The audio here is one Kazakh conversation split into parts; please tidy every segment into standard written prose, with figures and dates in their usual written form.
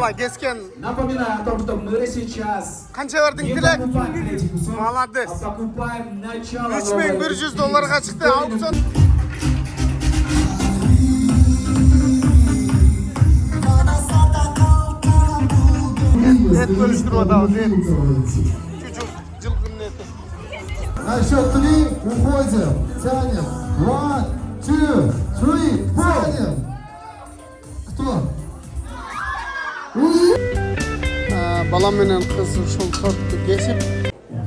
bala kesken. Напоминаю о том, что мы сейчас Qancha verding не Tilak? покупаем этих усов, Молодец. а покупаем начало 3100 dollarga chiqdi auksion. Et bölüştürüyoruz, et. Çocuk, жылқының еті. На счет 3 уходим. Тянем. 1, 2, 3. Тянем. Кто? Balam menen kız ушул тортты кесип.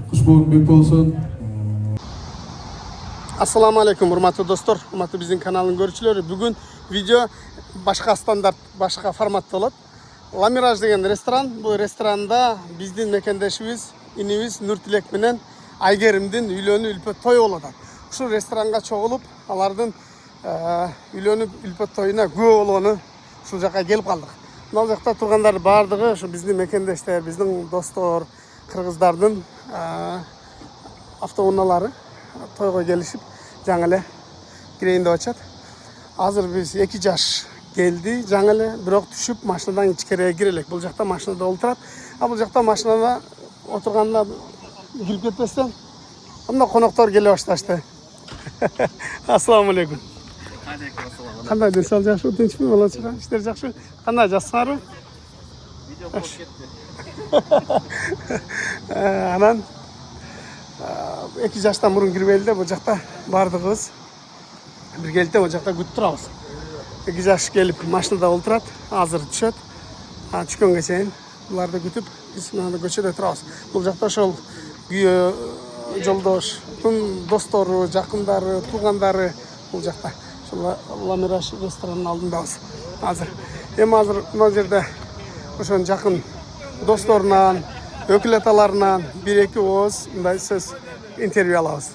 Куш болуп бек болсун. Assalamu alaikum урматтуу достор, урматтуу биздин каналдын көрүүчүлөрү. Бүгүн видео башка стандарт, башка формат болот. Ламираж деген ресторан. Бул ресторанда биздин мекендешибиз, инибиз Нуртилек менен Айгеримдин үйлөнүү үлпөт тою болот. Ушул ресторанга чогулуп, алардын үйлөнүп үлпөт тоюна күбө болгону ушул жака келип калдык. Мына жакта тургандар баардыгы ушу биздин мекендештер, биздин достор, кыргыздардын автоунаалары тойго келишип, жаңы эле кирейин деп атышат. Азыр биз 2 жаш келди, жаңы эле бирок түшүп машинадан ичкерие кирелек. Бул жакта машинада отурат. А бул жакта машинада отурганда кирип кетпестен мына коноктор келе башташты. Ассаламу алейкум. Алейкум ассалам. Кандай десал жакшы, тынчпы болот чыга? Иштер жакшы. Кандай жассыңарбы? Видео болуп кетти. Анан 2 жаштан мурун кирбейли да, бул жакта баардыгыбыз биргеликте бул жакта күтүп турабыз. 2 жаш келип машинада отурат, азыр түшөт. Түшкөнгө чейин буларды күтүп, биз мына көчөдө турабыз. Бул жакта ошол күйөө жолдош, достору, жакындары, туугандары бул жакта. Ошол Ламираж ресторанынын алдындабыз. Азыр азыр мына жерде ошон жакын досторунан, өкүл аталарынан 1-2 ооз мындай сөз интервью алабыз.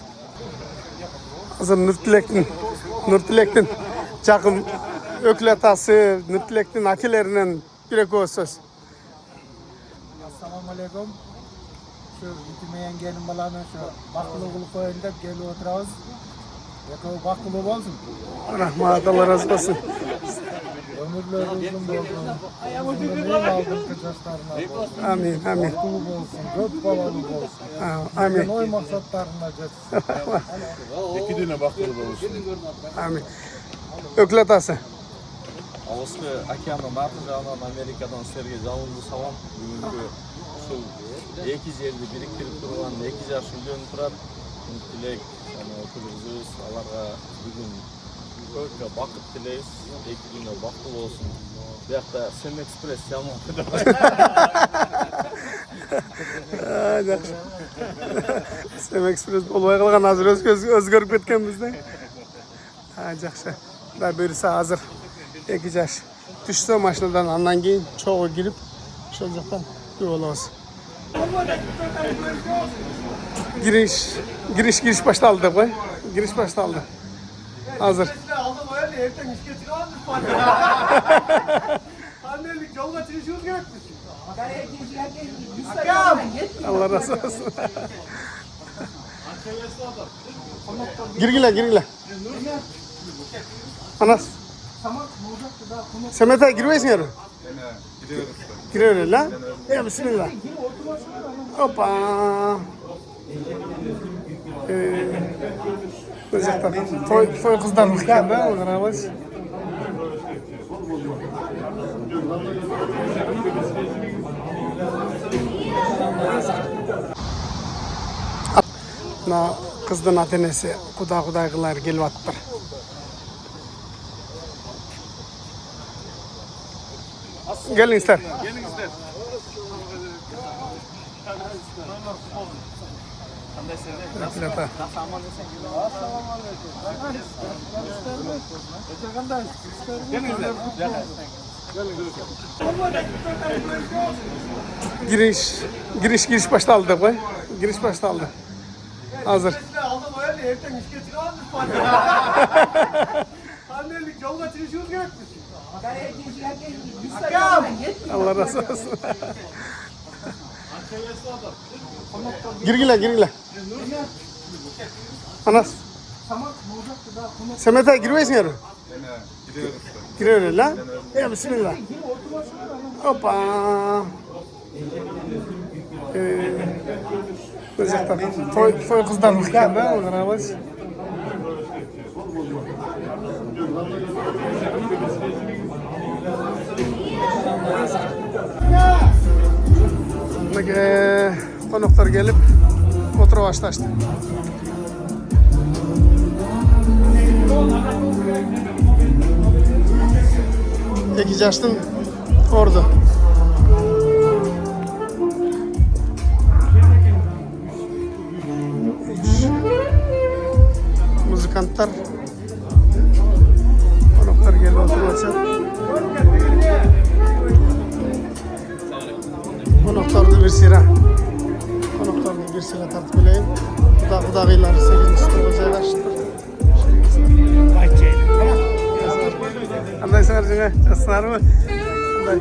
Азыр Нуртилектин жакын өкүл атасы, Нуртилектин акелеринен 1-2 ооз сөз. Assalamu alaikum. Şu itimeyen gelin balanı şu bakılı kılıp koyun dep gelip oturabız. Yakığı bakılı olsun. Rahmat, Allah razı olsun. Ömürleri uzun olsun. Ömürleri aldın kıçaşlarına olsun. Amin, amin. Bakılı olsun, göt balalı olsun. Amin. Oy maksatlarına jetsin. İki düne bakılı olsun. Amin. Ökül atası. Осы океандын арты жагынан Америкадан силерге жалындуу салам. Бүгүнкү ушул эки жерди бириктирип турган 2 жаш үйлөнүп турат. Тилек жана өкүлүбүз аларга бүгүн көпкө бакыт тилейбиз. 2 күнү бактылуу болсун. Биякта Сэм Экспресс жаман. Жакшы. Сэм Экспресс болбой калган, азыр өзгөрүп кеткенбиз да. Жакшы. Да буюрса азыр 2 жаш түшсө машинадан, андан кийин чогуу кирип, ошол жактан күбө болобуз. Giriş başladı bu. Giriş başladı. Hazır. Aldım öyle evden işe çıkardım falan. Annelik yolda çalışıyoruz gerekmiş. Allah razı olsun. Girgile. Anas. Semet'e girmeyisin yarın. Giriyoruz la. Ya bismillah. Hoppa. Özellikle toy kızlar mıkken de olur ağabey. Na kızın atenesi kudaygılar gelip attır. Gelin ister. Plata. Giriş başladı bu. Giriş başladı. Hazır. Aldım öyle evden işe çıkardım falan. Annelik yolda çalışıyoruz gerekmiş. Allah razı olsun. Girgile. Anas. Semet'e girmeyisin yarın. Giriyoruz la. Ya bismillah. Hoppa. Bu жақта той қыздарлық екен да, қараңыз. Қонақтар келіп отырып башташты. Екі жаштың орды. Музыканттар, қонақтар келіп отырып жатса. Қонақтарды bir sıra тартып келейін. Құдағилары 8-ші столға жайғашты. Қандайсыңар жаңа? Жассыңар ма? Қандай?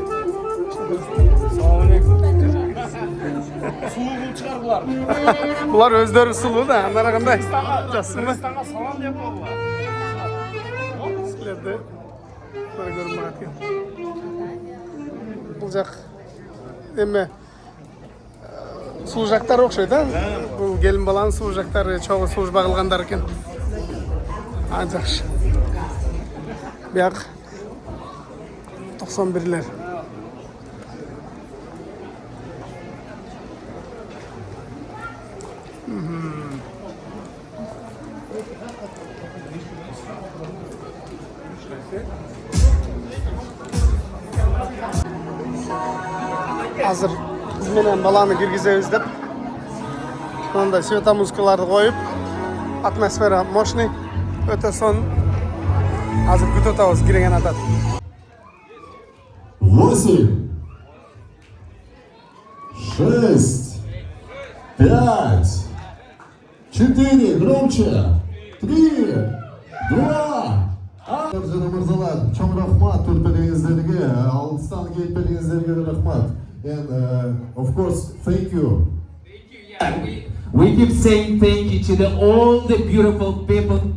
Сұлу бұл шығар бұлар. Бұлар өздері сұлу да, андары қандай? Жассың ба? Салам деп бұлар. Сілерді бұлар көрінбей қаткен. Бұл жақ деме сұлу жақтар оқшайды. Бұл келін баланың сұлу жақтары çoğu сұлу бағылғандар екен. Жақшы. Бұяқ 91'ler. Hazır biz menen balаны киргизебиз деп. Сонда света музыкаларды коюп, атмосфера мощный, өтө сон. Hazır күтүп атабыз кирген атат. 8, 6, 5, 4, громче, 3, 2, Жана мырзалар, чоң рахмат төртпелиңиздерге, алдыстан келипелиңиздерге рахмат. And of course, thank you. We keep saying thank you to all the beautiful people who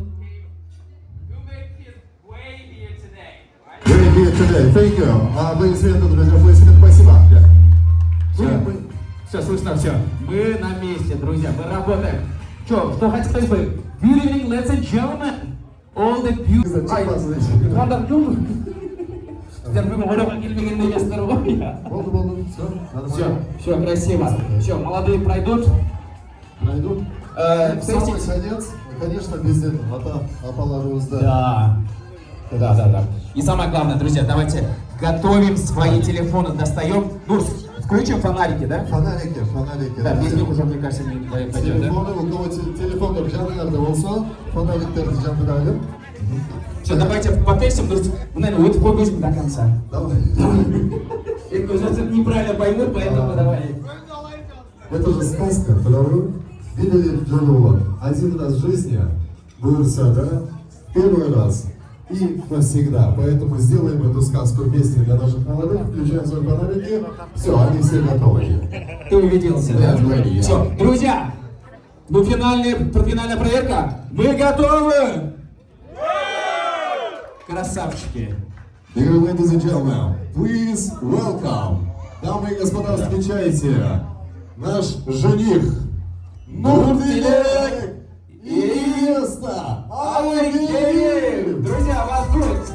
made his way here today. Right? We're here today. Thank you. Аплодисменты, друзья, аплодисменты, спасибо. Все, слышно, все. Мы на месте, друзья, мы работаем. Что хотелось бы? Good evening, ladies and gentlemen. All the beautiful... Болды, Все, красиво. Все, молодые пройдут. Пройдут. Самый конец, конечно, без этого, апаларымызда. Да. И самое главное, друзья, давайте готовим свои телефоны, достаем. Нурс, включим фонарики, да? Фонарики. Да, без них уже, мне кажется, не пойдет, да? Телефоны, у кого телефондар жаныңарда болса, фонариктерді жандырайық. Все, давайте потестим, Нурс. Вы, наверное, вот фокусим до конца. Давай. Это уже неправильно поймут, поэтому давай. Это же сказка, потому видели Джанова. Один раз в жизни буйрса, да? Первый раз и навсегда. Поэтому сделаем эту сказку песни для наших молодых, включаем свои фонарики. Все, они все готовы. Ты убедился, да? Yeah. Все, друзья, ну финальная проверка. Мы готовы! Красавчики! Dear ladies and gentlemen, please welcome. Дамы и господа, встречайте наш жених Нурдилек и невеста Алгерим. Друзья, вас ждут!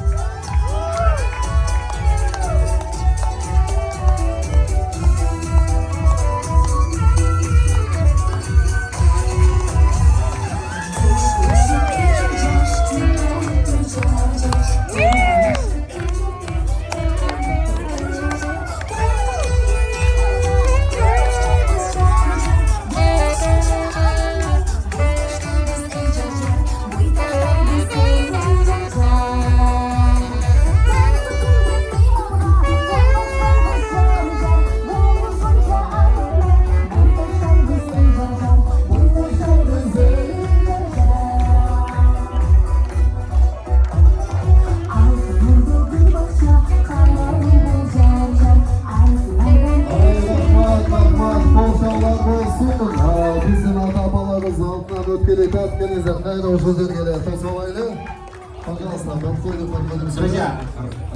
Пожалуйста, подходим, подходим сюда. Друзья,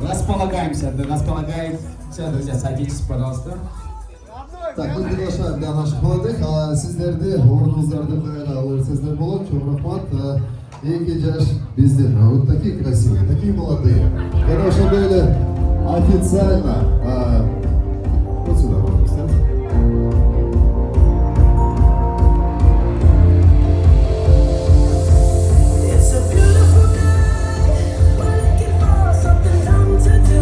располагаемся, друзья, садитесь, пожалуйста. Так, мы приглашаем для наших молодых, а сіздерде орныңыздарды қайда алып сіздер болады. Çok рахмат. Екі жаш бізден. Вот такие красивые, такие молодые. Это уже были официально. Вот сюда, пожалуйста. It's a beautiful day. We're looking for something dumb to do.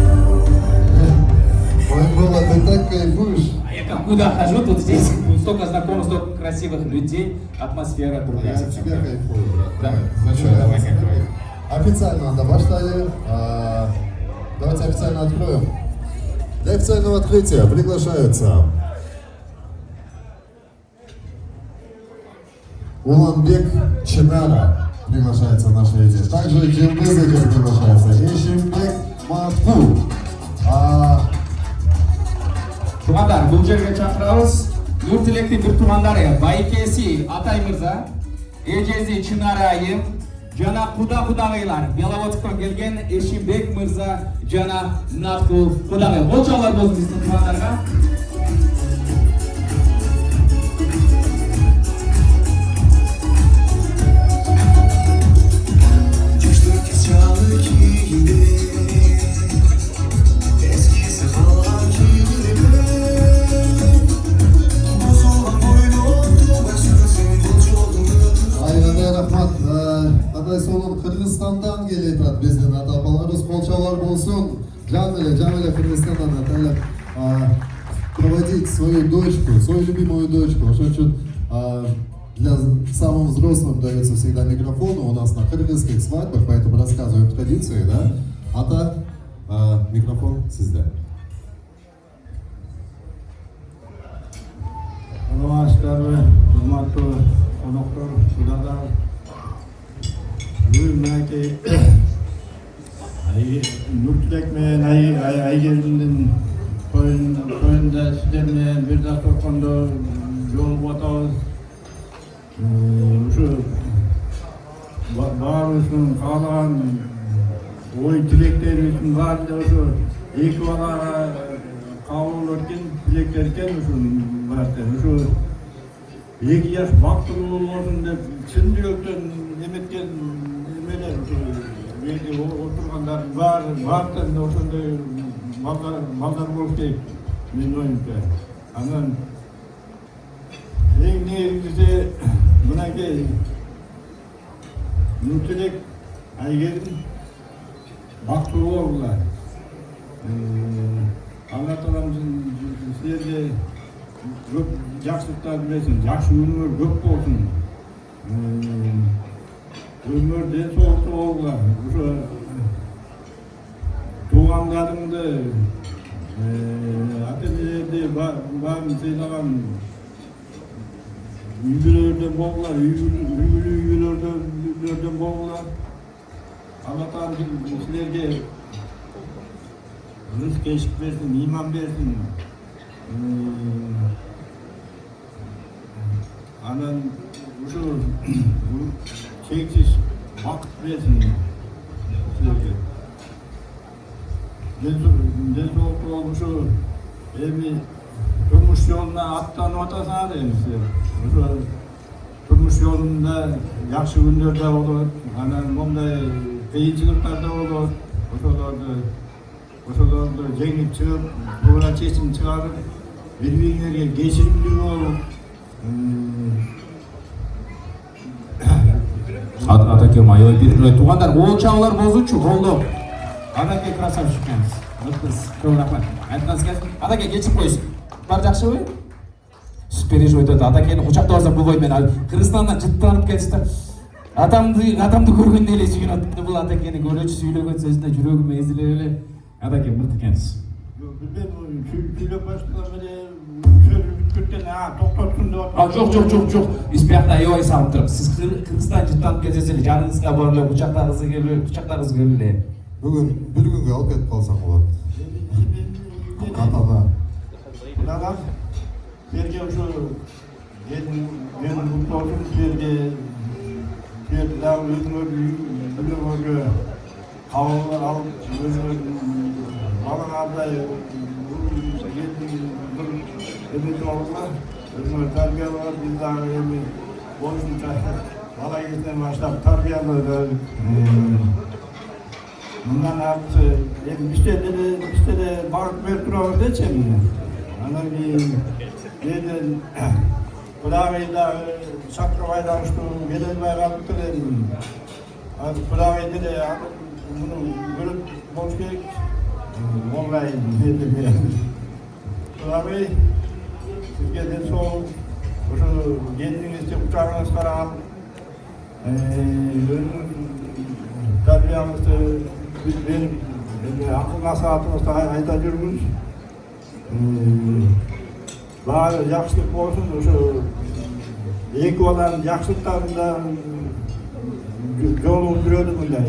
Ой, Мила, ты так кайфуешь. Я куда хожу, тут здесь столько знакомств, столько красивых людей, атмосфера другая. Я от тебя кайфую, брат. Да. Ну что, Давай, кайфуй. официально добавили. Давайте официально откроем. Для официального открытия приглашаются Уланбек Чинара приглашается в наше эти. Также Джимбызыкер приглашается. Ешимбек Матку. Туғандар, бұл жерге шақырамыз. Нұртілекті бір туғандары, Байкеси Атай Мырза, Ежези Чинара айым, жана құдағайлар, Беловодскан келген Ешимбек Мырза, жана Натку құдағай. Ол жаулар болсын біздің туғандарға. Айгандай рахмат. Адай солон Кыргызстандан келет биздин ата-апаларыбыз, колчалар болсун. Жамиле Кыргызстандан аталып проводить свою дочку, свою любимую дочку. Ошон үчүн для самым взрослым дается всегда микрофон. У нас на кыргызских свадьбах, поэтому рассказываем традиции, да? Ата, микрофон сизде. Namaskar, hurmatli qo'noqlar, xudolar. Bugungi Nurtilek men Aygelindin to'yinda sizlar bilan bir dasturxonda yo'l o'tamiz. Shu barimizni qolgan o'y tileklarimizni barida shu iki bala qabul etgan tileklar ekan shu barda shu 2 yaş baxtlı olmasın deb chin yurakdan emetken nemeler shu yerda o'tirganlar bardan o'shanday mallar bo'lishi kerak men o'yimcha. Anan eng negizgi bunaqay Nurtilek Aygelin baxtlı bo'ldilar. Allah taolamızın sizlerge көп жақсылықтар берсін, жақсы өмір көп болсын. Өмір денсаулықты болғыла. Туғандарыңды, ата-енелерді барын сыйлаған үйлерден болғылар, үйлерден болғылар. Алла Тағала сіздерге рызық кешік берсін, иман берсін. Anan şu çeksiz vakit versin sizlerge. Densoğuk olmuşu evi turmuş yoluna attan otasana deyim size. Şu turmuş yolunda yaxşı günlerde olur. Anan bunday kıyınçılıklarda olur. Oşolardı jengip çıkıp, doğru çeşim çıkarıp, birbirlerine geçirimli olur. Атаке майой бирмей туғандар, ол чағылар бозучу, болды. Атаке красавчик екенсіз. Өткіз, көп рахмат. Айтқаныңыз келсін. Атаке кешіп қойсын. Бар жақсы ғой? Сүпереш өтеді. Атакені құшақта барсам бұл боймен Қырғызстаннан жыттанып келсізді. Атамды көргенде еле сүйген атты бұл атакені көрөчү сүйлөгөн сөзүнө жүрөгүм езиле эле. Атаке мырт екенсіз. Küyle başlarında şöyle bütçeden toktotsun da. Жоқ. Испиякта аябай салып турам. Сиз Кыргызстан жыттанып келсеңиз эле жаныңызга барып эле кучактагыңыз келип. Бүгін бір күнге алып кетіп қалсаң болады. Атаға. Adam sizlerge şu benim bu toplum sizlerge bir daha özgür қабылдар алып балалардай эбети болса өзүңөр тарбиялап биз дагы эми боюнча бала кезинен баштап тарбиялап мындан арты эми бизде деле багып берип турабыз дечи эми анан кийин кээден кудагый дагы шартка байланыштуу келе албай калыптыр эми кудагый деле муну көрөт болуш керек онлайн кудагый сизге ден соолук ошо келиниңизди кучагыңыз караган өзүңүз тарбияңызды берип акыл насаатыңызды айта жүрүңүз баары жакшылык болсун ошо эки баланын жакшылыктарында жолугуп жүрөлү мындай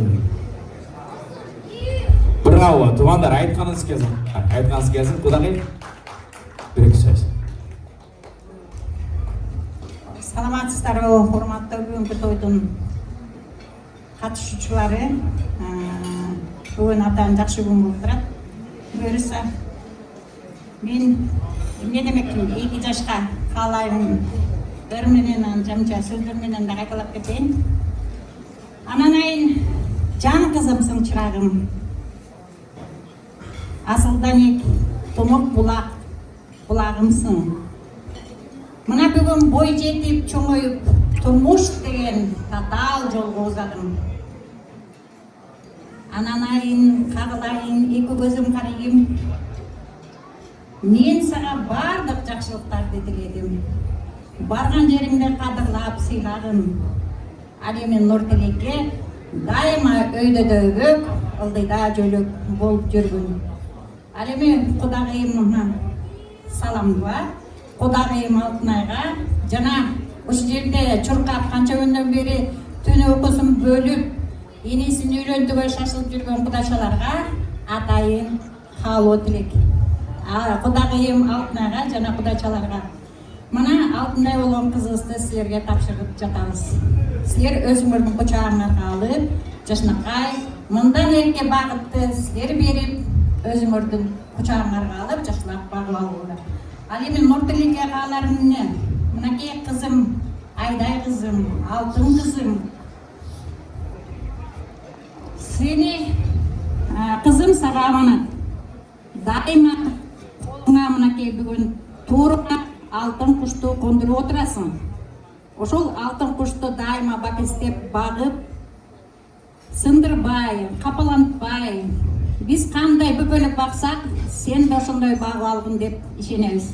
Браво, туугандар, айтканыңыз келсин. Кудагый бир сөз. Саламатсыздарбы, урматтуу бүгүнкү тойдун катышуучулары. Бүгүн абдан жакшы күн болуп турат. Буюрса, мен эмне демекмин, 2 жашка каалайм. Бир менен жамча сөздөр менен да кайталап кетейин. Ананайын жан кызымсың чырагым. Асылданек тумук булагымсың. Мына бүгүн бой жетип чоңоюп турмуш деген татаал жолго узадым. Ананайын кагылайын эки көзүм карайым. Мен сага бардык жакшылыктарды тиледим. Барган жериңде кадырлап сыйлагын. Ал эми Нуртилекке дайыма өйдөдөбөк, ылдыйда жөлөк болуп жүргүн. Ал эми кудагыйымга саламга, кудагыйым Алтынайга жана ушул жерде чуркап канча күндөн бери түн уйкусун бөлүп, энесин үйлөндүгө шашылып жүргөн кудачаларга атайын каалоо тилек. Кудагыйым Алтынайга жана кудачаларга мына алтындай болгон кызыбызды силерге тапшырып жатабыз. Силер өзүңөрдүн кучагыңарга алып, жашнакай, мындан эрке багытты силер берип, өзүңөрдүн кучагыңарга алып, жакшылап багып алыңдар. Ал эми Нуртилекке кааларым эмне? Мынакей кызым, айдай кызым, алтын кызым. Сени кызым сага аманат. Дайыма колуңа мынакей бүгүн тууруңа алтын кушту кондуруп отурасың. Ошол алтын кушту дайыма бакестеп багып, сындырбай, капалантпай, биз кандай бөпөлөп баксак, сен да ошондой багып алгын деп ишенебиз.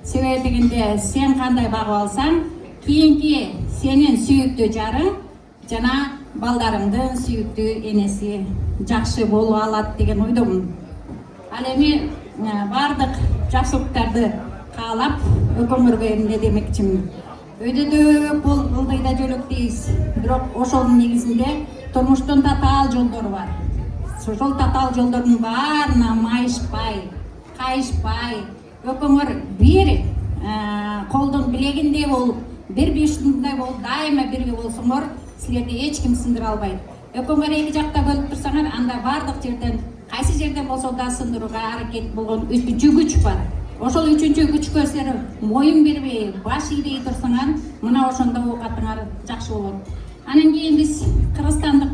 Себеби дегенде сен кандай багып алсаң, кийинки сенин сүйүктүү жарың жана балдарыңдын сүйүктүү энеси жакшы болуп алат деген ойдомун. Ал эми бардык жакшылыктарды каалап, өкмөргө эмне демекчимин. Өйдөдөк болуп ылдыйда жөлөк дейбиз. Бирок ошонун негизинде турмуштун татаал жолдору бар. Ошол татаал жолдордун баарына майышпай, кайышпай, өкмөр бир колдун билегиндей болуп, бир бишундай болуп, дайыма бирге болсоңор, силерди эч ким сындыра албайт. Өкмөр эки жакта бөлүп турсаңар, анда бардык жерден, кайсы жерден болсо да сындырууга аракет болгон үчүнчү күч бар. Ошол үчүнчү күчкө силер моюн бербей, баш ийбей турсаңар, мына ошондо оокатыңар жакшы болот. Анан кийин биз кыргызстандык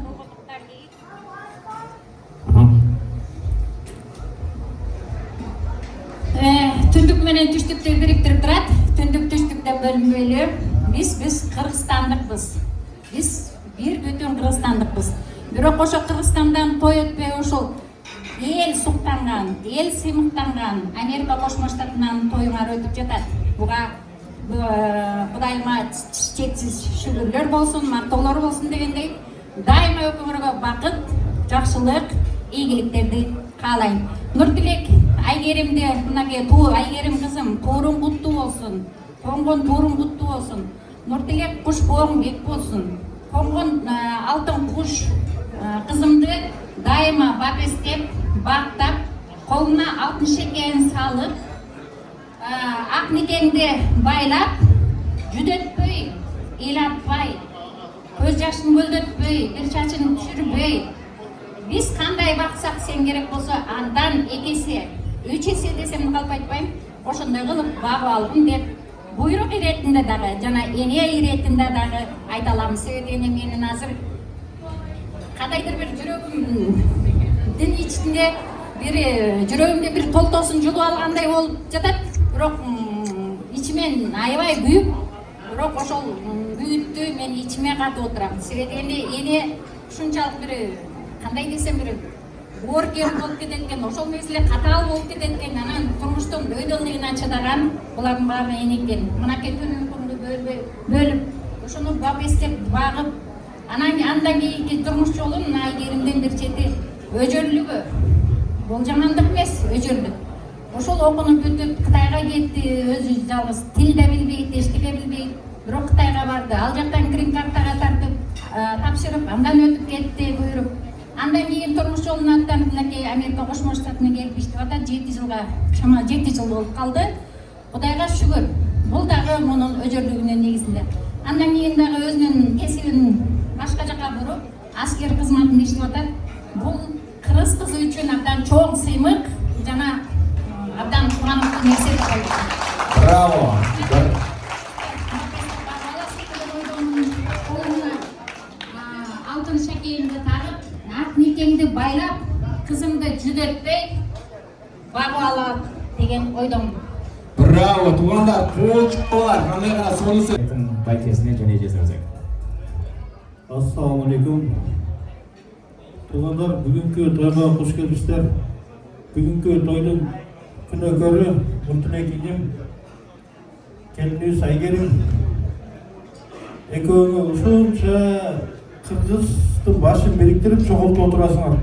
түндүк менен түштүктү бириктирип турат. Түндүк түштүктөн бөлүнбөйлү. Биз кыргызстандыкпыз. Биз бир бүтүн кыргызстандыкпыз. Бирок ошо Кыргызстандан той өтпөй ошол эл суктанган, эл сыймыктанган Америка Кошмо Штатынан тоюңар өтүп жатат. Буга Кудайыма четсиз шүгүрлөр болсун, мактоолор болсун дегендей, дайыма өкмөргө бакыт, жакшылык, ийгиликтерди каалайм. Нуртилек Айгеримде мынакей Айгерим кызым, тууруң куттуу болсун. Конгон тууруң куттуу болсун. Нуртилек кушбооң бек болсун. Конгон алтын куш кызымды дайыма бапестеп, бактап, колуна алтын шекерин салып, ак никеңди байлап, жүдөтпөй, ыйлатпай, көз жашын көлдөтпөй, бир чачын түшүрбөй, Биз кандай баксак сен керек болсо андан 2 есе, 3 есе десем калп айтпайм. Ошондой кылып багып алгын деп буйрук иретинде дагы жана эне иретинде дагы айта алам. Себеби менин азыр кандайдыр бир жүрөгүмдүн ичинде бир жүрөгүмдө бир толтосун жулуп алгандай болуп жатат. Бирок ичимен аябай күйүп, бирок ошол күйүттү мен ичиме катып отурам. Себеби эне ушунчалык бир кандай десем бир оркен болуп кетет экен, ошол мезгилде катаал болуп кетет экен. Анан турмуштун дөйдөлүгүнө чыдаган булардын баары эне экен. Мынакей түнүкүндү бөлүп, ошону бапестеп багып, андан кийинки турмуш жолун Айгеримден бир чети өжөрлүгү. Бул жамандык эмес, өжөрлүк. Ошол окунуп бүтүп Кытайга кетти, өзү жалгыз тил да билбейт, эчтеке билбейт. Бирок Кытайга барды. Ал жактан грин картага тартып, тапшырып, андан өтүп кетти буйруп. Андан кийин турмуш жолуна аттанып, мынакей Америка Кошмо Штатына келип иштеп атат. 7 жылга, чама 7 жыл болуп калды. Кудайга шүгүр. Бул дагы мунун өжөрлүгүнүн негизинде. Андан кийин дагы өзүнүн кесибин башка жака буруп, аскер кызматында иштеп атат. Бул кыргыз кызы үчүн абдан чоң сыймык жана абдан кубанычтуу нерсе деп ойлойм. Браво. Алтын шакейимди тагып, ак никеңди байлап, кызымды жүдөтпөй багып алат деген ойдомун. Браво, туугандар, кол чукулар, кандай гана сонусу. Байкесине және жасаңыздар. Ассаламу алейкум. Туугандар, бүгүнкү тойго кош келипсиздер. Бүгүнкү тойдун күнөөкөрү Нуртилек иним, келинибиз Айгерим. Экөөңөр ушунча кыргыздын башын бириктирип чогултуп отурасыңар.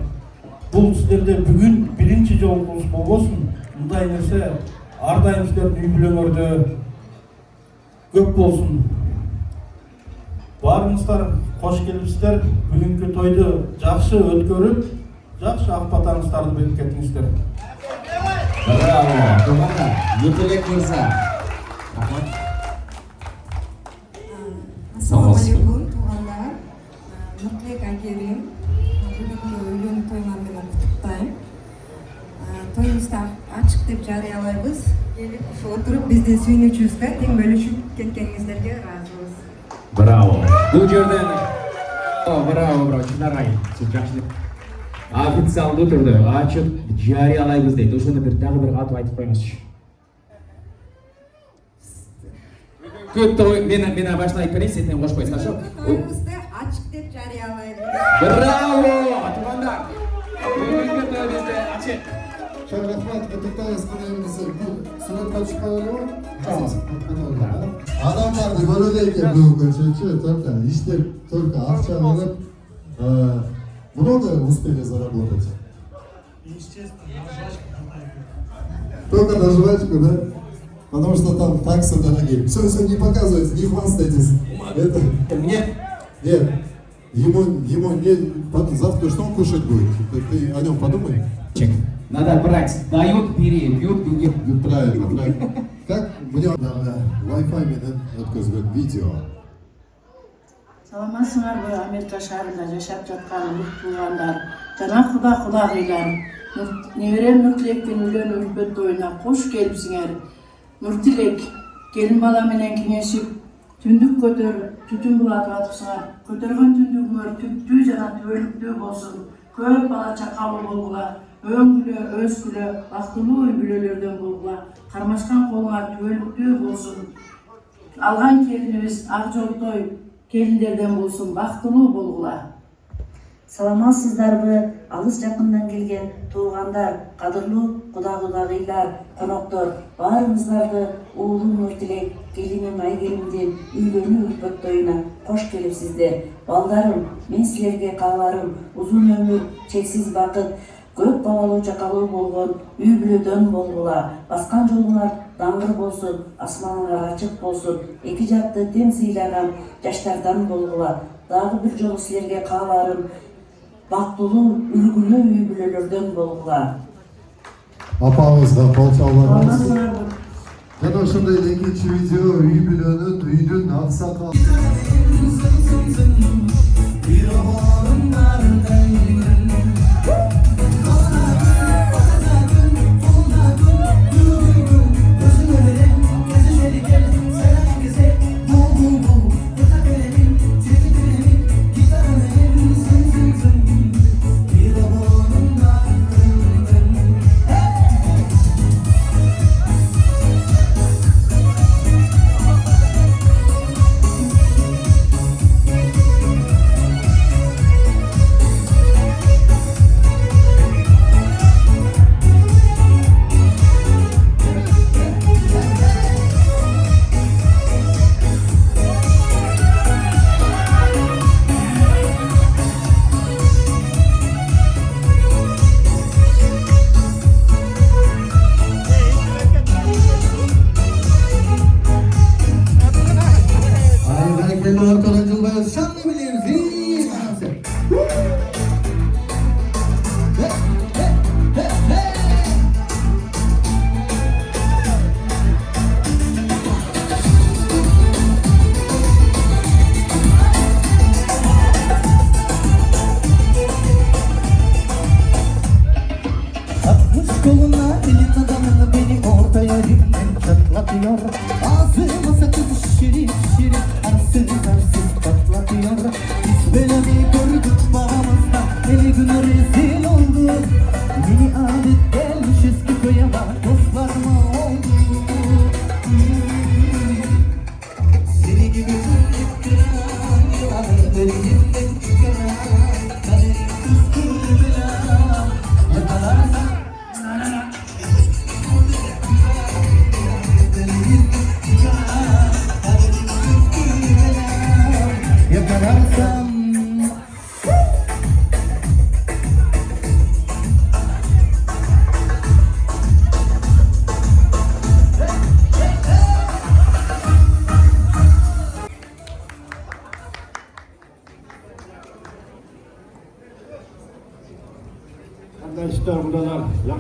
Бул сиздерде бүгүн биринчи жолуңуз болбосун. Мындай нерсе ар дайым сиздердин үй бүлөңөрдө көп болсун. Барыңыздар кош келипсиздер. Бүгүнкү тойду жакшы өткөрүп, жакшы акпатаңыздарды берип кеттиңиздер. Браво, туугандар, Нуртилек мырза. Ассаламу алейкум, туугандар. Нуртилек Айгерим. Бүгүнкү үйлөнүү тойуңар менен куттуктайм. Тоюбузду ачык деп жарыялайбыз. Келип отуруп биздин сүйүнүчүбүзгө тең бөлүшүп кеткениңиздерге ыраазыбыз. Браво. Бул жерден браво, чынарай. Сиз жакшы официалдуу түрдө ачык жарыялайбыз дейт. Ошону дагы бир катып айтып коюңузчу. Көп мен башта айтып берейин, сен кош койсуң, хорошо? Тоюбузду ачык деп жарыялайбыз. Браво, туугандар. Бүгүнкү тойубузду ачык. Çok rahmat, kutuktayız kınayımızı. Suratla çıkaralım. Adamlar da böyle değil bu köşeci. İşte только akça verip много успели заработать. Только на жвачку, да? Потому что там такса дорогие. Все не показывайте, не хвастайтесь. Это... Мне? Нет. Ему не... Завтра что он кушать будет? Ты о нем подумай. Надо брать. Дают, бери, бьют, бьют. Правильно. Как мне Wi-Fi менен өткөзгөн видео. Саламатсыңарбы, Америка шаарында жашап жаткан улут туугандар жана кудагыйлар. Неберем Нуртилектин үйлөнүү үлпөт тоюна кош келипсиңер. Нуртилек келин бала менен кеңешип түндүк түтүн булатып атыпсыңар. Көтөргөн түндүгүңөр түптүү жана түбөлүктүү болсун. Көп бала чакалуу болгула. Өңгүлө, өзгүлө, бактылуу үй бүлөлөрдөн болгула. Кармашкан колуңар түбөлүктүү болсун. Алган келинибиз ак жолтой келиндерден болсун, бактылуу болгула. Саламатсыздарбы, алыс жакындан келген туугандар, кадырлуу кудагыйлар, коноктор, баарыңыздарды уулум Нуртилек, келиним Айгеримдин үйлөнүү үлпөт тоюна кош келипсиздер. Балдарым, мен силерге кааларым узун өмүр, чексиз бакыт, көп балалуу жакалуу болгон үй бүлөдөн болгула. Баскан жолуңар даңгыр болсун, асманыңар ачык болсун, эки жакты тең сыйлаган жаштардан болгула. Дагы бир жолу силерге кааларым бактылуу, үлгүлүү үй бүлөлөрдөн болгула. Апаңызга кол чалбаңыз. Жана ошондой эле экинчи видео үй бүлөнүн, үйдүн аксакал.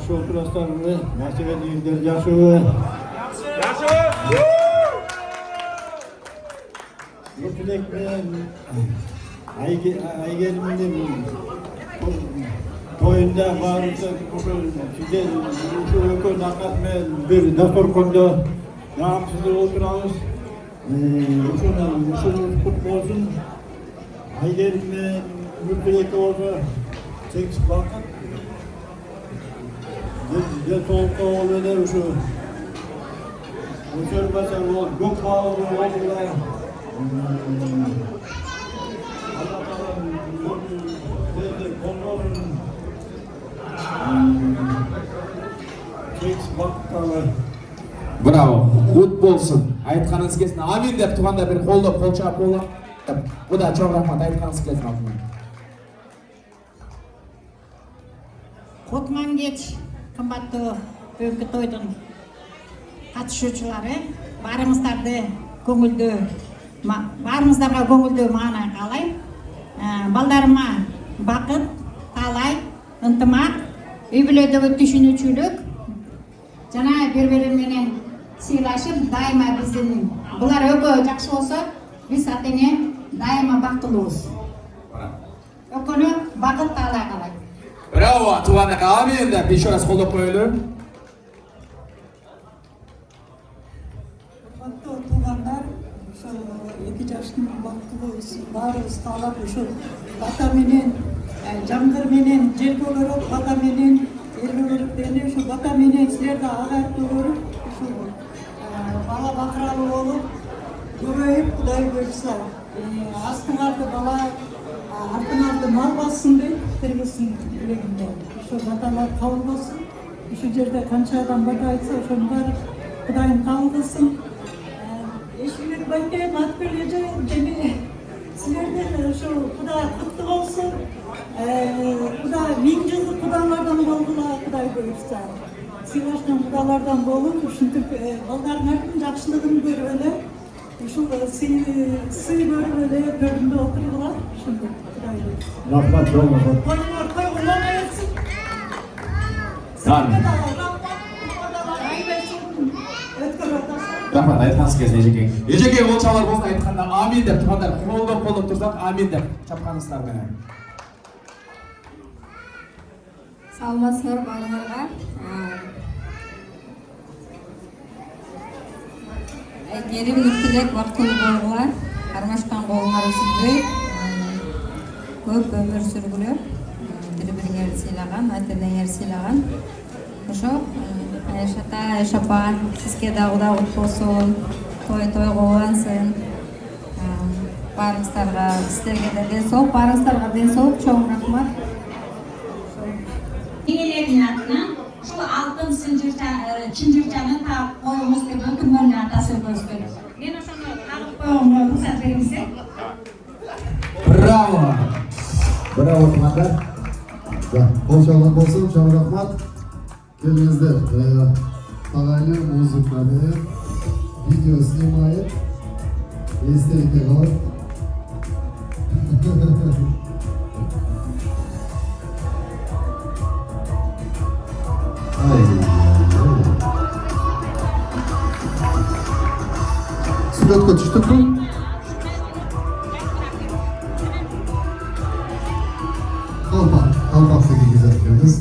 Жақсы отырасыздарбы, нәрсеге дейіндер жақсыбы. Нұртілек мен Айгерімнің тойында барымызда сіздер үлкен ақатымен бір дастарханда жағымсыздар отырамыз. Үшіңіз құт болсын. Айгерім мен Нұртілекке болса 8 бақыт. Денсаулыққа ол өнер үшін. Өшірмесе ол көп балығы олғылар. Браво, құт болсын. Айтқаныңыз келсін. Амин деп туғанда бір қолды қол шап қолы. Бұда чоң рахмат, айтқаныңыз келсін алтынмен. Құтман кеш, қымбатты бүгінгі тойдың қатысушылары, барыңыздарға көңілді мағына қалай. Балдарыма бақыт, талай, ынтымақ, үй-бүледегі түсінушілік, жана бір-біріменен сыйлашып, дайыма біздің бұлар өкө жақсы болса, біз атеңе дайыма бақытылыбыз. Өкөнү бақыт талай қалай. Браво, туғандық амин деп еще раз қолдап қойылыр. Туғандар, екі жаштың бақытылыбыз, барыбыз қалап, бата менен, жаңғыр менен, жерге көріп, бата менен, елге көріп, бені бата менен сілерді ағайып көріп, бала бақыралы болып, көрейіп, Құдай көрсе, астыңарды бала, артыңарды мал бассын деп, тіргесін білегінде. Баталар қабыл болсын, жерде қанша адам бата айтса, бәрі Құдайым қабыл болсын. Ешкілер бәйте, матпележе, және сілерден Құда құтты болсын. Құда 1000 жылдық Құдалардан болғыла, Құдай көріпсе. Сыйлашқан Құдалардан болып, үшінтіп балдардың әркім жақшылығын көріп сый көріп төрінде отырғыла, үшінтіп Құдай көріпсе. Рахмат болмасын. Қой ұлан әйетсін. Рахмат, айтқаныңыз келсін Ежекең. Ежекең ол чалар болсын айтқанда амин деп тұрғандар қолдап тұрсақ амин деп чапқаныңыздар менен. Саламатсыздар барларға. Айгерім Нұртілек бақытылы болғылар, қармашқан қолыңар үзілбей, көп өмір сүргілер, бір-біріңер сыйлаған, ата-енеңер сыйлаған. Ошо, Айшата, Айшапа, сізге дағуда құт болсын, той қоғансың. Барыңыздарға, сіздерге де денсаулық, барыңыздарға денсаулық, чоң рахмат. Еңелердің атынан бұл алтын шынжырчаны тағып қойыңыз деп өкімінің атасы көзбеді. Мен осыны тағып қойыңыз рұқсат беріңіздер. Браво! Браво, тұғандар. Қол шалған болсын, чоң рахмат. Келіңіздер, ағайлы музыканы, видео снимает, естелікке қалып. Сületке түштік қой? Қалпақ сәке кезіп келдіңіз.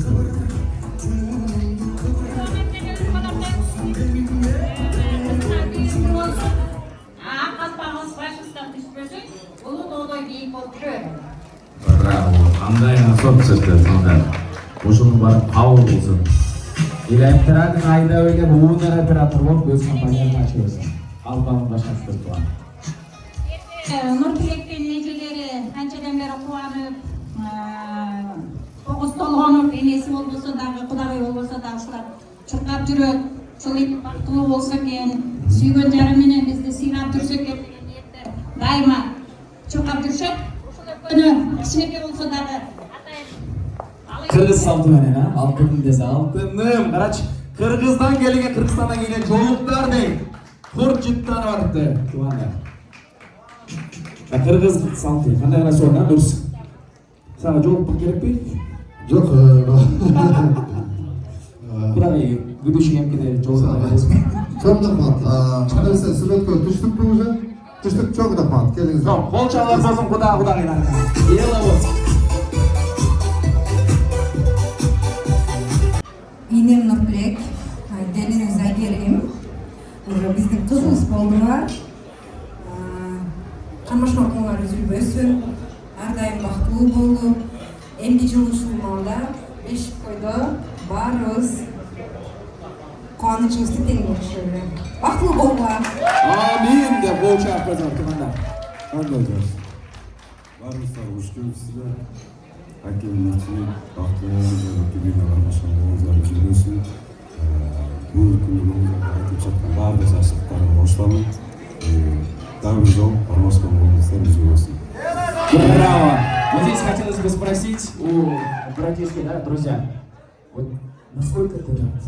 Браво, қандай насоқ сөздер сондар. Ошының барып қауыр болсын. Электрадың айда өйгеп уындар оператор болып өз компанияны ашып өсін. Албанын башқасы туған. Нұртілектен нежелері қаншадан бері қуанып, тоғыз толғанып, енесі болмаса дағы, құдағай болмаса дағы шылар шырқап жүреді. Сол ет бақытылы болса екен, сүйген жарыменен бізді сыйлап жүрсе екен деген ниетті дайыма шырқап жүрсек, күні кішінеке болса дағы Қырғыз салты менен, алтыным десе алтыным. Қарач, Қырғыздан келген, Қырғызстаннан келген жолуқтар дей. Құр жыттаны барыпты, туғандар. Қырғыз салты, қандай ғана соғына дұрыс. Саға жолуқтық керек пе? Жоқ, Құдағи, ведущий емкеде жолсына бересің. Çok rahmat. Neyse sürekli düştük mü уже? Düştük çok rahmat. Geliniz. Жоқ, қол чалар болсын құдағиларға. Ела болсын. Инем Нұртілек, келініміз Айгерім. Уже біздің қызымыз болдылар. Қамашма қоңар үзілбесін. Әрдайым бақытылы болды. Емді жылы шулмалда, бешік қойды, барыз. Қуанышымызды теңгершілі. Бақытылы болдылар. Амин деп қол чалып қойсаңыз тұрғандар. Қандай жас. Барыңыздар, hoş келіпсіздер. Әкем Нұртілек, бақытылы кедегі армашқан болыңыздар жүргесін. Бұл күнді айтып жатқан барлық жақсылықтарын қоштамын. Дәуір жол, армашқан болыңыздар жүргесін. Браво! Вот здесь хотелось бы спросить у братишки, да, друзья, вот насколько ты рад?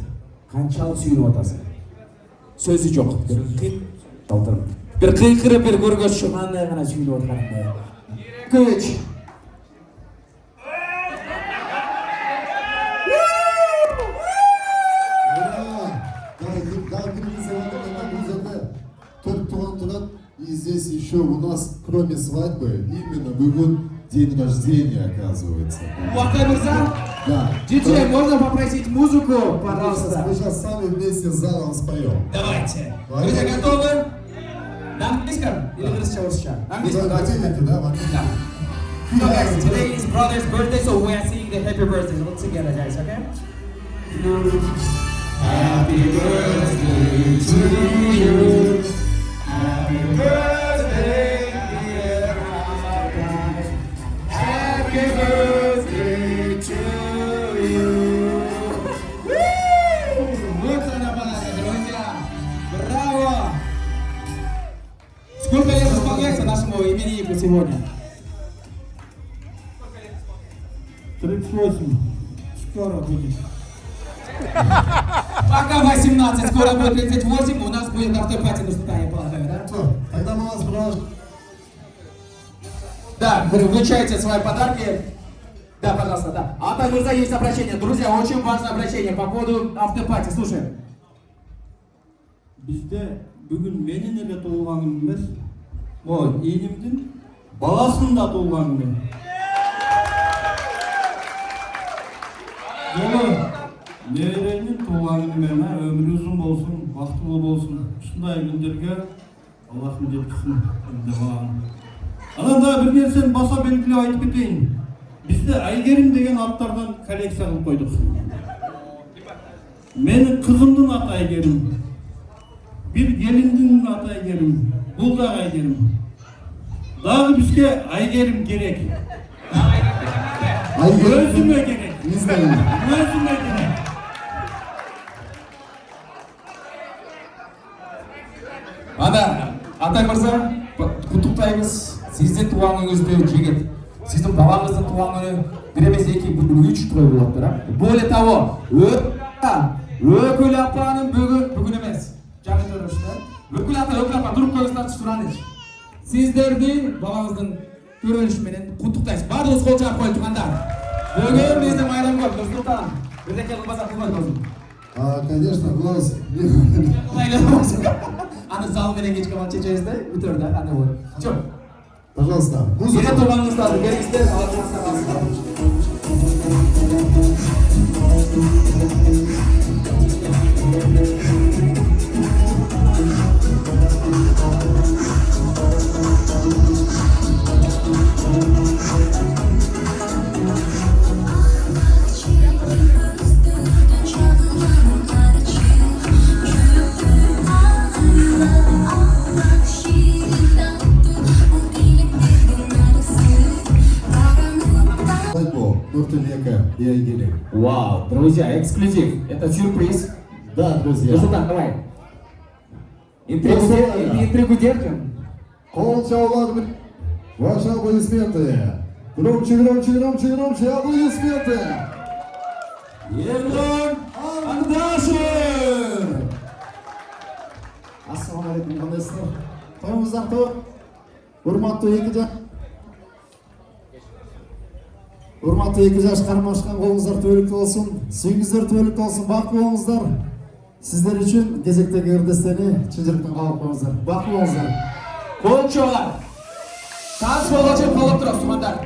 Қаншалық сүйініп отасың? Сөзі жоқ. Бір қиқырып бір көргөз шығандай ғана сүйініп отқаныңдай. Күч! И здесь еще у нас, кроме свадьбы, именно бүгін день рождения, оказывается. Уақай Мырза? Да. Диджей, можно попросить музыку, пожалуйста? Мы сейчас сами вместе с залом споем. Давайте. Друзья, готовы? На английском или русском? На английском, давайте. Да. So guys, today is brother's birthday, so we are singing the happy birthday all together, guys, okay? Happy birthday to you. Happy birthday, dear Hakan. Happy birthday to you. Вот она, друзья. Браво! Сколько лет исполняется нашему имениннику сегодня? 38. Скоро будет. Пока 18, скоро будет 38, у нас будет автопати на Сутане, я полагаю, да? Тогда мы вас спрашиваем. Да, вручайте свои подарки. Да, пожалуйста, да. Алтай Мырза, есть обращение. Друзья, очень важное обращение по поводу автопати. Слушаем. Бізде бүгін менің еле туылғаным емес, ол енімдің баласында туылғаным. Жолы немеренің туылғаным, өмірі ұзын болсын, бақытлы болсын. Шындай күндерге Аллахым жеткізсін енді баланы. Ананда бір нәрсені баса белгілеп айтып кетейін. Бізде Айгерім деген аттардан коллекция қылып қойдық. Менің қызымдың аты Айгерім. Bir gelindin аты Айгерім, бұл да Айгерім. Дағы бізге Айгерім керек. Өзіме керек. Өзіме керек. Ана, Алтай Мырза, құттықтаймыз. Сіздің туған күніңізді жегет. Сіздің балаңыздың туған күні бір емес екі, бір үш той болады, да? Более того, өкіл апаның бүгін емес. Жаңы төрішті. Өкіл апа, тұрып қойыңыздар тұштыраңыз. Сіздерді балаңыздың төрішіменен құттықтайсыз. Барлығыз қол жағып қойып тұрғандар. Бүгін біздің майрам көп, Нұрсұлтан. Бірдеке қылбаса қылбай қойсын. Конечно, голос. Аны зал менен кечке бала чечебиз да, бүтөр да, аны ой. Жок. Пожалуйста. Музыка туганыңыздарды бериңиздер, алыңыздар. Нұртілека и Айгерім. Вау, друзья, эксклюзив. Это сюрприз. Да, друзья. Нұрсұлтан, давай. Интригу держим. Қол чаулар, ваши аплодисменты. Громче, громче, громче, громче, аплодисменты. Ерлан Ардашев. Ассалаумағалейкум, қандайсыздар? Тойыңыздар той. Урматтуу эки жақ. Урматтуу 2 жаш кармашкан колуңуздар түбөлүктүү болсун, сүйүңүздөр түбөлүктүү болсун, бактылуу болуңуздар. Сиздер үчүн кезектеги ырдестени чын жүрөктөн кабыл коюңуздар. Бактылуу болуңуздар. Коочолар. Таныс болгончо колоп турабыз, туугандар.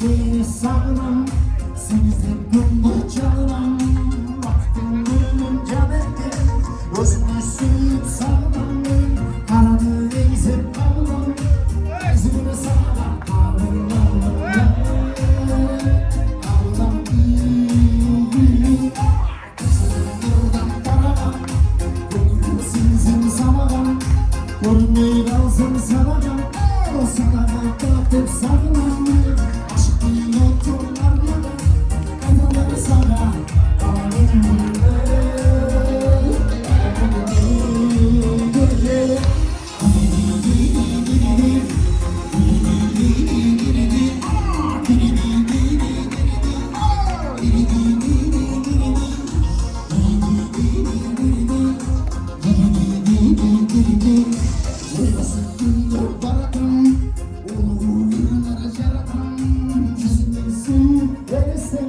Seni sağlam, seni sevdim. gündür baratım Ulu yürünlere jaratam Yüzünden sıyıp veresem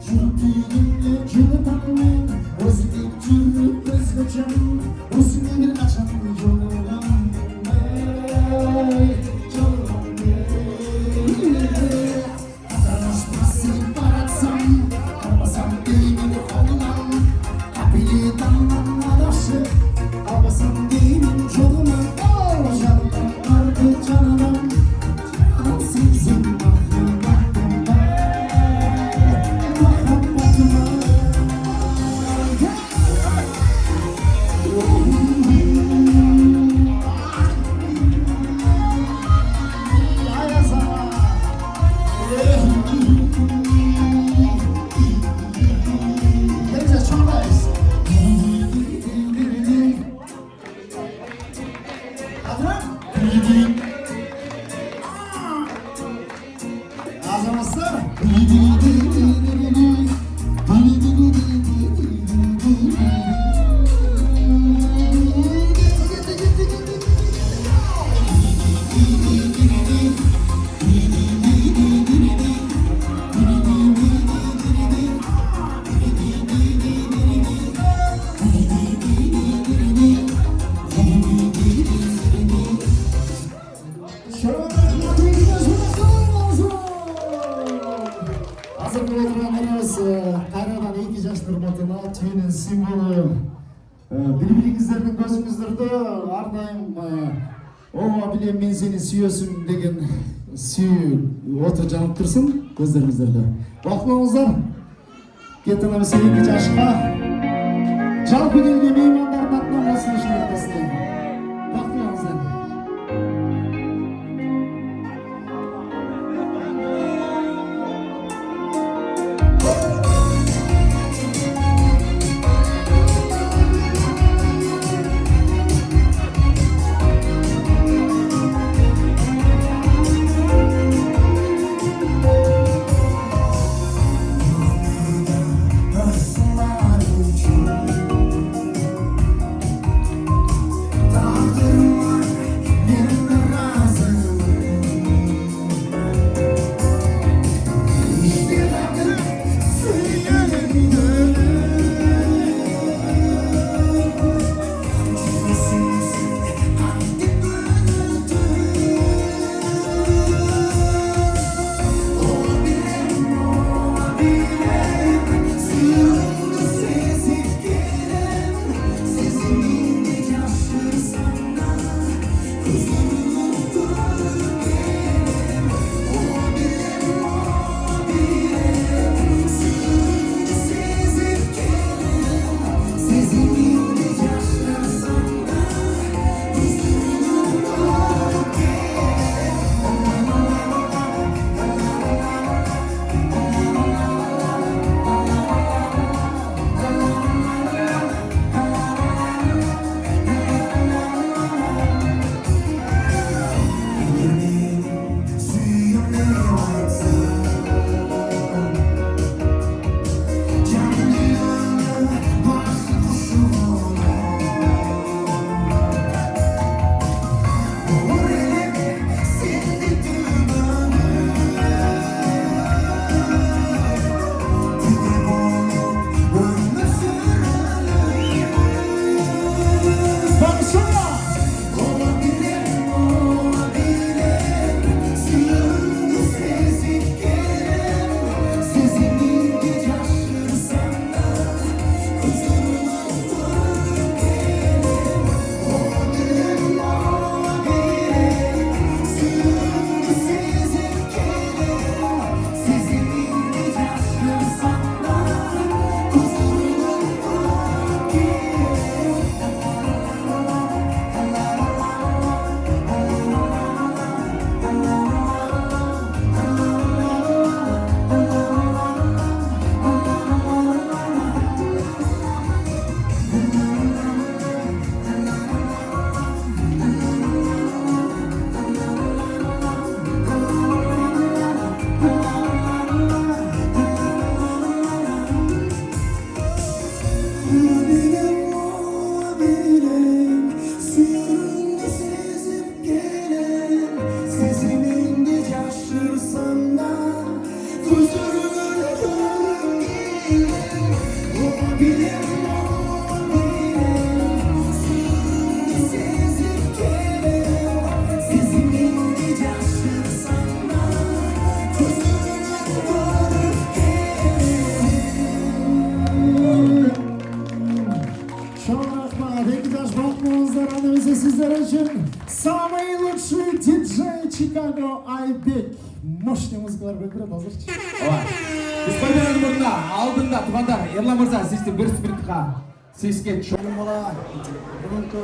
Çürüttüğümle kılıtamın Özünü çürüp özgöçem Özünü bir kaçan yolum Kaynadan 2 жаштар ботына түйүнүн символу бири-бириңиздердин көзүңүздөрдө ар дайым ооба билем мен сени сүйөсүм деген сүйүү оту жанып турсун көздөрүңүздөрдө. Бактылыңыздар. Кетен абы 2 жашка жалпы келген меймандардын атынан осуну айтасың. Бактылыңыздар. Sizler için самый лучший диджей Чикаго Айбек. Мощный музыкалар көкіріп hazır. Біз қойдың бұрында, алдында, туғандар, Ерлан Мырза, сізді бір спиртқа, сізге Шөлім бола, бүгінгі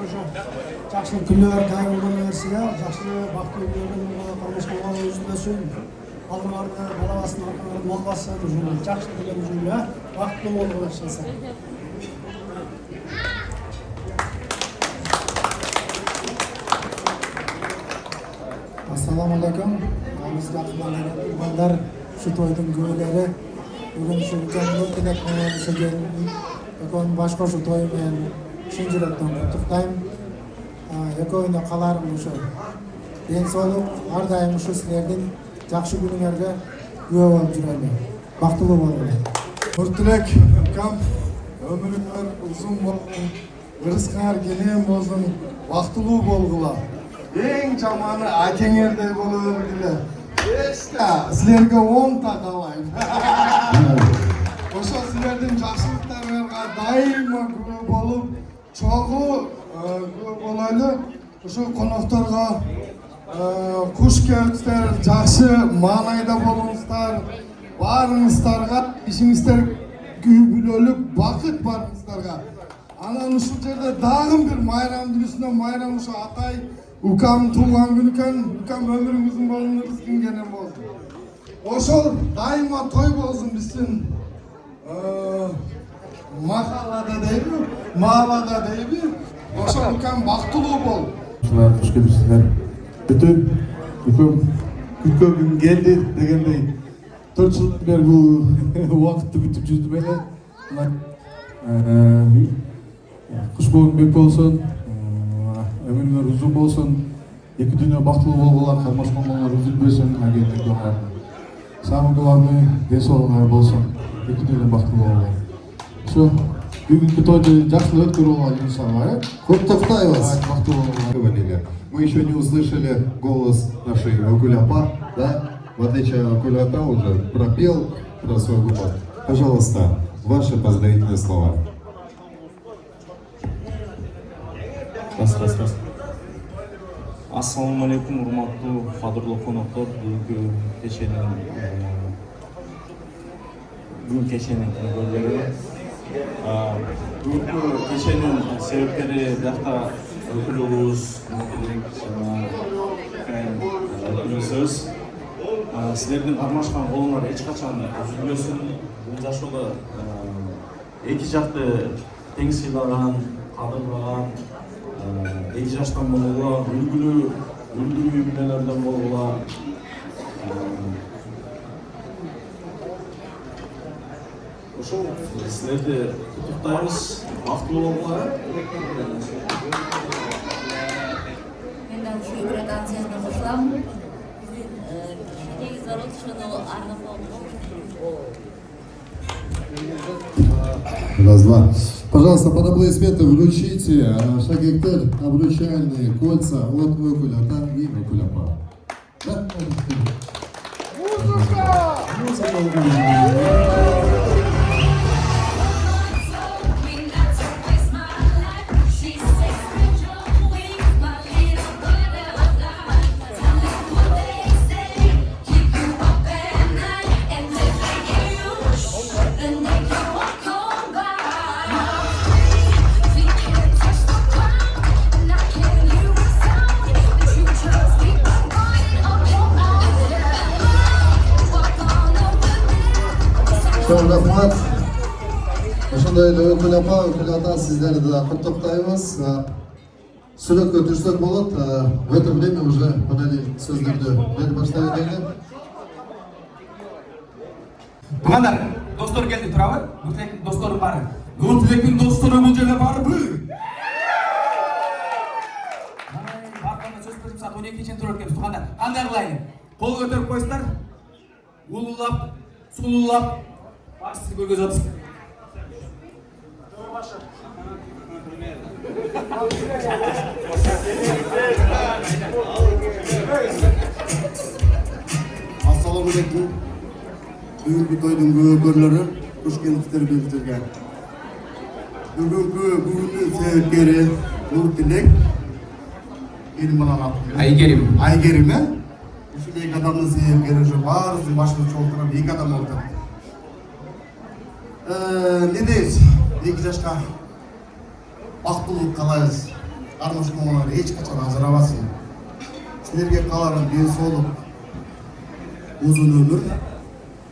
жақшылық күндер дайым болған нәрсеге, жақсы бақытты өмірдің тұрмыс болған өзінде сөйін. Алдыңарды, балағасын, арқаңарды мол бассын, жақсы күндер жүрі, бақытты болған нәрсесі. Assalamu alaikum. Bizga qilganlar shu to'yning go'ylari bugun shu mutlaq bo'lishga bugun boshqa shu to'y men chin yurakdan qutlaqlayman. Yakoyna qalarim o'sha. Men sog'liq har doim shu sizlarning yaxshi kuningizga guvoh bo'lib juraman. Baxtli bo'linglar. Nurtilek ukam ömrüңөр uzun болсын, ырыскыңар келем болсын, бактылуу болгула. Эң жаманы акеңердей боло бергиле. Силерге 10 та калайм. Ошо силердин жакшылыктарыңарга дайыма күбө болуп, чогуу күбө болойлу. Ошо конокторго куш келипсиздер, жакшы маанайда болуңуздар. Барыңыздарга ишиңиздер күбөлүк бакыт барыңыздарга. Анан ушул жерде дагы бир майрамдын үстүнө майрам ошо атай укам туулган күнү экен, укам өмүрүңүздүн болуну рызкың кенен болсун. Ошол дайыма той болсун биздин махаллада дейби, маалада дейби. Ошол укам бактылуу бол. Куш келипсиздер. Бүтүн укам күткөн күн келди дегендей 4 жыл бери бул убакытты бүтүп жүрдүм эле. Куш бек болсун. Ömürler uzun olsun, iki dünya baktlı olgular, karmaşmalar üzülmesin, agentlikler. Sağlıklarını desolunlar olsun, iki dünya baktlı olgular. Şu bugünkü toyda жақсы өткөрүп алган иншалла. Куттуктайбыз. Бактылуу болуңар. Мы еще не услышали голос нашей Окуляпа, да? В отличие от Окуляпа уже пропел про свой голос. Пожалуйста, ваши поздравительные слова. Раз. Ассаламу алейкум, урматтуу кадырлуу коноктор. Бүгүнкү кеченин көңүлдөрү. Бүгүнкү кеченин себептери биякта өкүлүбүз, сөз. Силердин кармашкан колуңар эч качан үзүлбөсүн. Бул жашоодо эки жакты тең сыйлаган, кадырлаган эки жаштан болгула, үлгүлүү үй-бүлөлөрдөн болгула. Ошол силерди куттуктайбыз, бактылуу болгула. Мен да ушул градацияга кошулам. Негизи бар ошону арнап Раз, два. Пожалуйста, под аплодисменты вручите Шагектель обручальные кольца от Окуляпа и Окуляпа. Да? Музыка! Рахмат. Ошондой эле Окуляпа, Окуляда сиздерди да куттуктайбыз. Сүрөткө түшсөк болот. В это время уже подали сөздөрдү берип баштайын дейли. Тугандар, достор келди, турабы? Нуртилектин достору бар. Нуртилектин достору бул жерде барбы? Барганда сөз берип саат 12 чейин туруп кетебиз, тугандар. Кандай кылайын? Кол көтөрүп коюңуздар. Улуулап Сулулап. Бak sizi görgöz atın. Assalamu alaikum. Бүгүнкү тойдун көөгөрлөрү туш келиптер билдирген. Бүгүнкү бүгүндүн себепкери Нуртилек келин баланы атып. Айгерим. Айгерим э? Ушул эки адамдын себепкери ушу баарыбыздын башыбыз чогултуруп эки адам болду. Не дейбиз? 2 жашка бактылык каалайбыз. Армаш комолор эч качан ажырабасын. Силерге кааларым ден соолук, uzun ömür,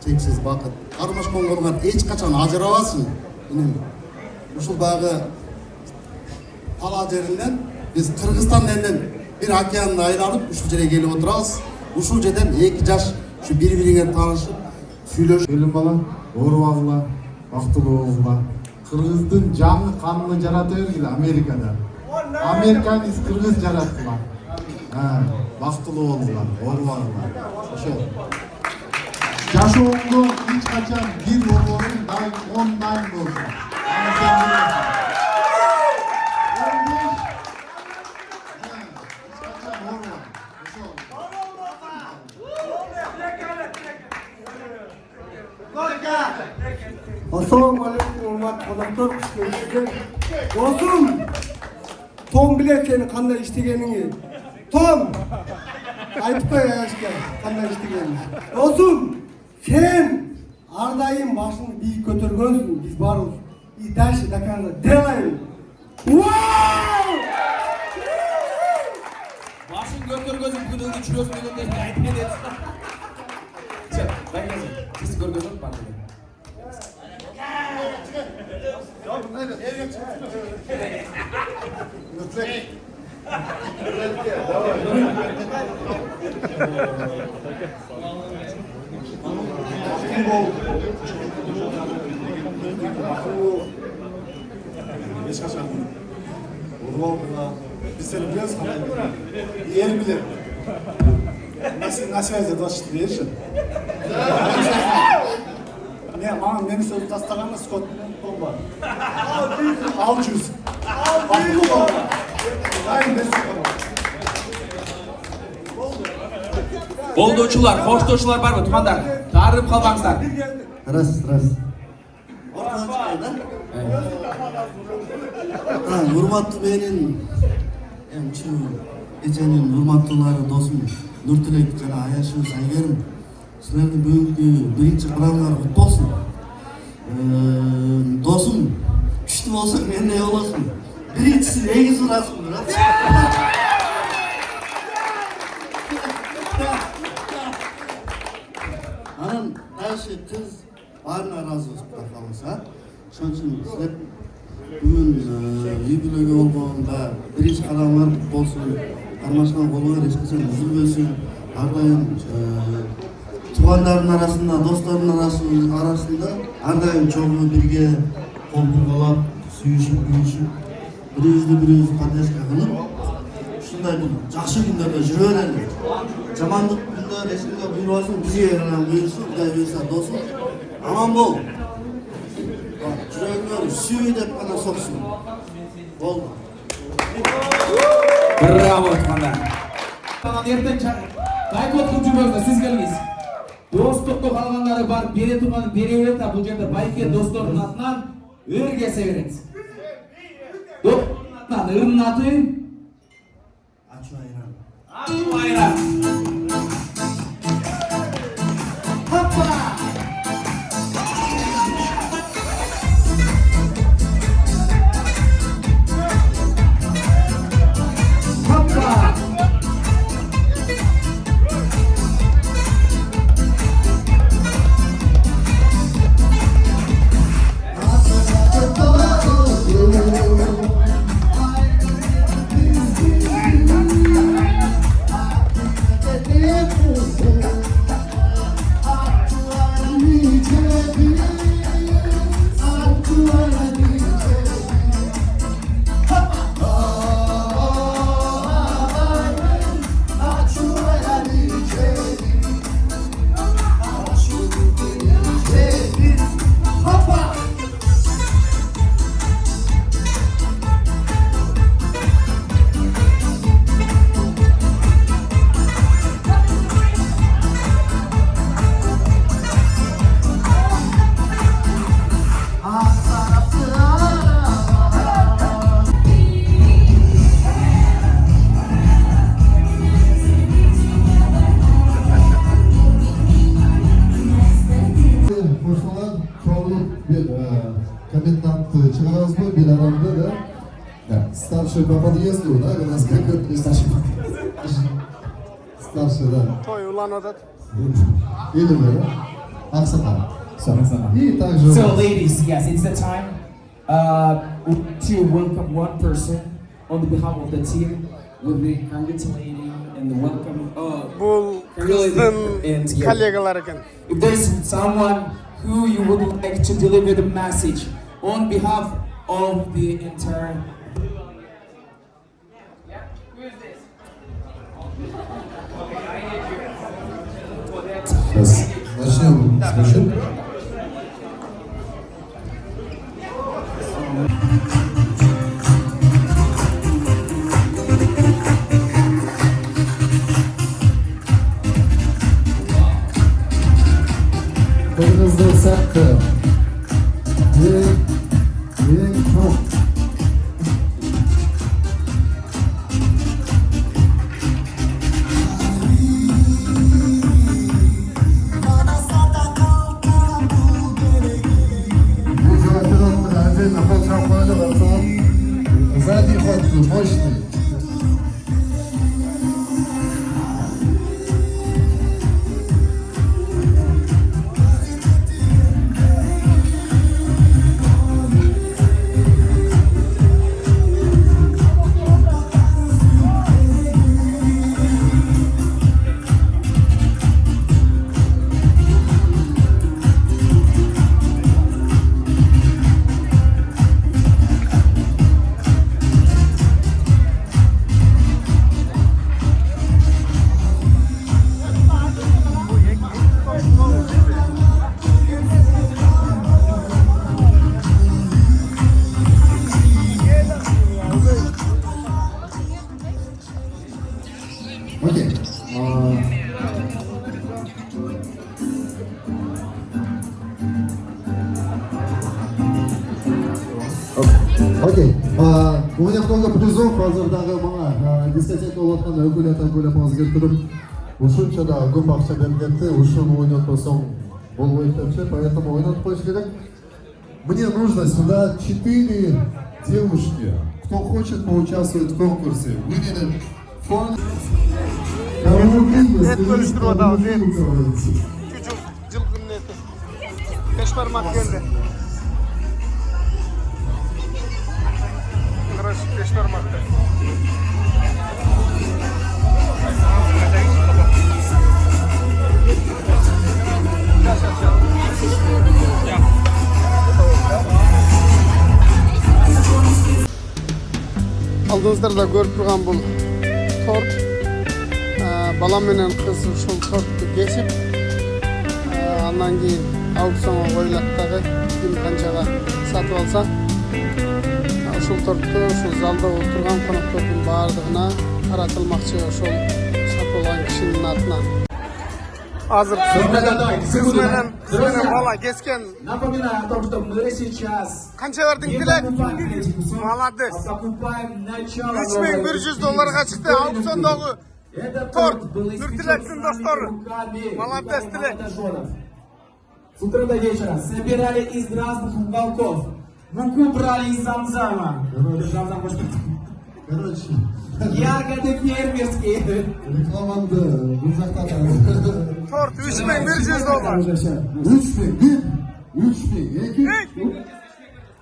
çeksiz bakıt. Armaş Konголгор эч качан ажырабасын. Ушул дагы Тала жеринен биз Кыргызстан элинен бир океанды айланып ушул жерге келип отурабыз. Ушул жерден 2 жаш ушу бири-бирине таанышып, сүйлөшүп, Келин бала, оорубагыла, бактылуу болгула. Кыргыздын жаңы канunu жарата бергиле Америкада. Американы кыргыз жараткыла. Бактылуу болгула, оорубагыла. Ошол. Жашооңдо эч качан бир оорубагың дайым 10 дайым болсун. Аны сен билесиң. Assalamu alaikum hurmatly qonaqlar, xush kelibsizlar. Dostum, Tom bilet seni qanday ishlaganingni. Tom, aytib qo'y ayashga qanday ishlaganingni. Dostum, sen har doim boshingni biy ko'targansan, biz bormiz. И дальше до конца делаем. Вау! Başın görgözün kırıldı çürüyorsun degende aytma dedi. Bayılın. Siz görgözün bak. Eç kaçan Urval'da biz seni biliyoruz ama yer bilir. Nasıl yazdı değilsin? Ne bana beni sözü taslaganı Scott Tomba. 600. Baklı oldu. Daim ben sokarım. Boldoçular, hoşdoşular var mı tumanlar? Tarım kalmangslar. Ras. Урматтуу менин эмчи эженин урматтуулары досум Нуртилек жана Аяшыбыз Айгерим. Силердин бүгүнкү биринчи кырамыңар куту болсун. Досум күчтүү болсо мендей болосуң. Биринчиси эгиз урасың, брат. Анан дальше кыз баарына ыраазыбыз Кудай кааласа. Ошон үчүн силер бүгүн юбилейге болгонда биринчи кадамыңар куту болсун. Кармашкан колуңар эч качан үзүлбөсүн. Ар дайым туугандардын арасында, достордун арасында ар дайым чогуу бирге кол бургалап, сүйүшүп, бирибизди поддержка кылып, ушундай бул жакшы күндөрдө жүрө берели. Жамандык күндөр эч кимге буйрбасын, бизге гана буйрсун, Кудай буйрса досум. Аман бол. Жүрөгүңөр сүй деп гана соксун. Болду. Bravo tumanlar. Erten Байкот кылып жүрбөңүздөр, сиз келиңиз. Достукту калгандары бар, бере турган бере берет, бул жерде байке достордун атынан өргесе берет. Достордун атынан ырдын аты Ачуу айран. Ачуу айран. Хоппа! чыгарабыз бу бир адамды да старший по подъезду, да, у нас как старший, да. той уланып атат. Или да? Аксакал. И также... So, ladies, yes, it's the time to welcome one person on behalf of the team. We'll be congratulating and welcome. Бул кыздын коллегалары экен. If there's someone who you would like to deliver the message on behalf of the entire. Сейчас начнем с мужчин. Kırmızı saklı. Yeng çok. Сзади ход мощный. Окей. Окей. У меня много призов, азырдағы маңа дискотека болатқан өкілетін бөліп келіп тұрып, ушунча да көп ақша бергенде, ушун ойнатпасаң болбойт депчи, поэтому ойнатпаш керек. Мне нужно сюда 4 девушки, кто хочет поучаствовать в конкурсе. Выделен фонд. Et bölüştürüp atабыз, et. Küçük жылкынын эти. 5 бармак келди. Короче, 5 бармакты. Алдыңыздарда көрүп турган бул торт. Балам менен кыз ушул торту кесип, андан кийин аукционго коюлат дагы, ким канчага сатып алса, ушул торту ушул залда отурган коноктордун баардыгына таратылмакчы, ошол сатып алган кишинин атынан. Азыр сиз менен бала кескен. Напоминаю о том, что мы сейчас Канча бердиң Тилек? Молодец. $3100 чыкты аукциондогу. Торт, Нуртилектин достору. Молодец, Тилек. С утра до вечера собирали из разных уголков. Муку брали из Замзама. Короче. Ягоды фермерские. Рекламанды бұл жақтан. Торт $3100. 3000, 3000,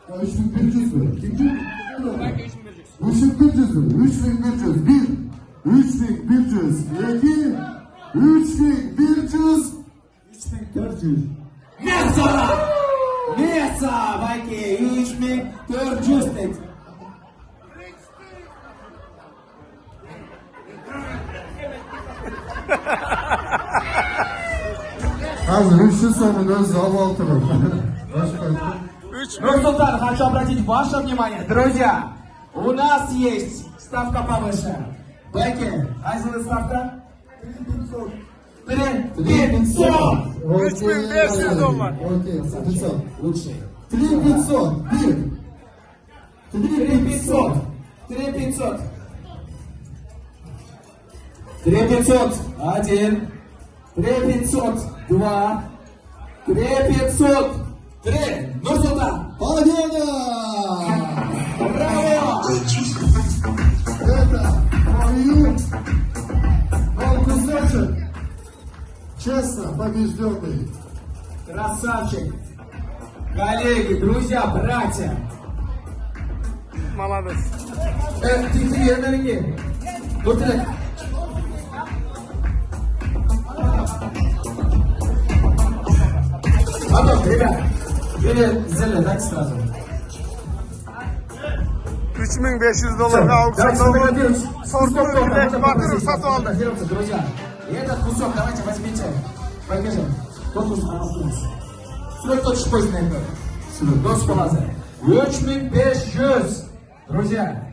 3100 lira. Kimci? 3100 lira. 3100, 1, 3100, 2, 3100, 3400. Mesa, vai que 3400 dedi. Hazır 300 sonun özü altılı. Нурсултан, хочу обратить ваше внимание, друзья, у нас есть ставка повыше. Бэки, айзелы ставка? 3500. $3500. Окей, 500. Лучше. 3500, 3500. 3500. 3500. 1. 3500. 2. 3500. 3. Нурсултан. Победа! Браво! Это мою кусочек. Честно побежденный. Красавчик! Коллеги, друзья, братья! Молодец. Ты верно. Вот это. Ладно, ребят, сделай так сразу. $3500 аукционда сортовый Билек Батыров сатып алды. Друзья, и этот кусок давайте возьмите. Покажи. Тот кусок анықтыңыз. Сюда точно поздно это. Сюда. Дос баласы. 3500. Друзья,